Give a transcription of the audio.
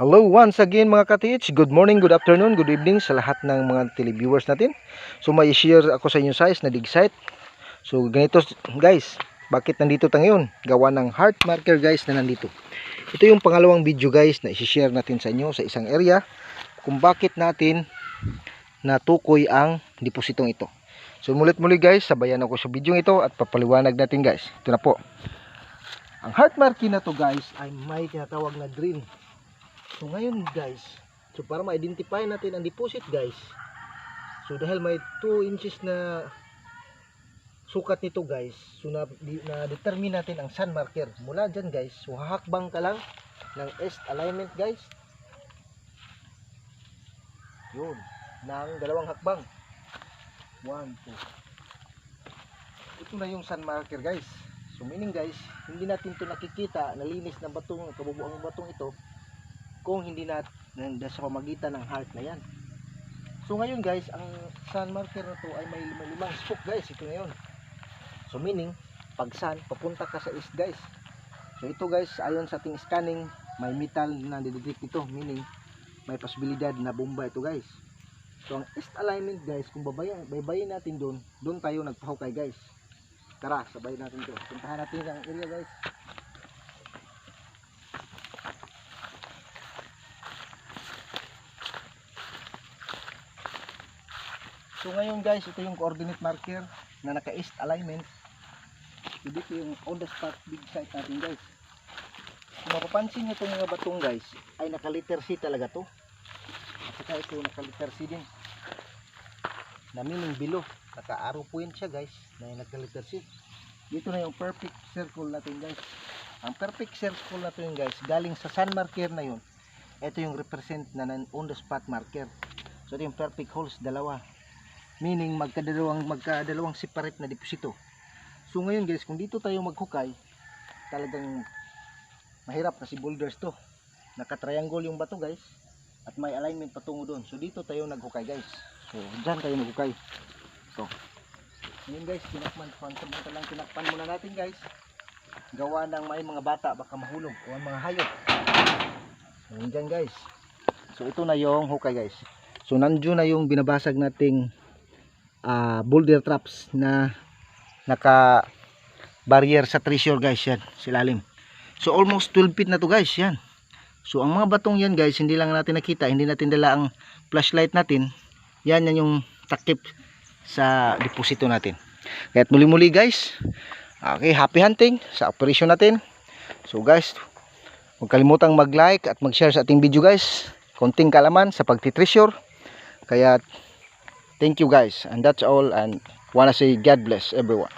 Hello once again mga ka-TH. Good morning, good afternoon, good evening sa lahat ng mga televiewers natin. So may share ako sa inyo size na dig site. So ganito guys, bakit nandito tayo ngayon? Gawa ng heart marker guys na nandito. Ito yung pangalawang video guys na i-share natin sa inyo sa isang area kung bakit natin natukoy ang depositong ito. So mulit-muli guys, sabayan ako sa video ito at papaliwanag natin guys. Ito na po. Ang heart marker na to guys ay may tinatawag na drill. So ngayon guys, so para ma-identify natin ang deposit guys, so dahil may 2 inches na sukat nito guys, so na-determine natin ang sun marker. Mula dyan guys, so hahakbang ka lang ng east alignment guys, yun, ng dalawang hakbang, 1, 2. Ito na yung sun marker guys. So meaning guys, hindi natin ito nakikita, nalinis ng batong, kabubuang batong ito kung hindi natin sa pamagitan ng heart na yan. So ngayon guys, ang sun marker na to ay may limang spoke guys. Ito na yun. So meaning, pag sun, papunta ka sa east guys. So ito guys, ayon sa ating scanning, may metal na didetect ito. Meaning, may posibilidad na bomba ito guys. So ang east alignment guys, kung baybayin natin doon tayo nagpahukay guys. Tara, sabay natin ito. Puntahan natin ang area guys. So ngayon guys, ito yung coordinate marker na naka-east alignment. So dito yung on the spot big site natin guys. Kung mapapansin nyo itong mga batong guys, ay naka-letter C talaga to. At saka ito naka-letter C din. Na meaning below, naka-arrow point siya guys, na naka-letter C. Dito na yung perfect circle natin guys. Ang perfect circle natin guys, galing sa sun marker na yun. Ito yung represent na on the spot marker. So ito yung perfect holes, dalawa. Meaning magkadalawang separate na deposito. So ngayon guys, kung dito tayo maghukay, talagang mahirap kasi boulders to. Naka-triangle yung bato guys at may alignment patungo doon. So dito tayo naghukay guys. So dyan tayo maghukay. So ngayon guys, tinakpan muna natin guys. Gawa ng may mga bata baka mahulog o mga hayop. So dyan guys. So ito na yung hukay guys. So nandiyo na yung binabasag nating boulder traps na naka barrier sa treasure guys, yan silalim. So almost 12 feet na to guys, yan. So ang mga batong yan guys, hindi lang natin nakita, hindi natin dala ang flashlight natin. Yan yung takip sa deposito natin. Kaya't muli-muli guys, okay, happy hunting sa operation natin. So guys, huwag kalimutang mag-like at mag-share sa ating video guys. Konting kalaman sa pagti-treasure. Kaya thank you guys, and that's all, and wanna say God bless everyone.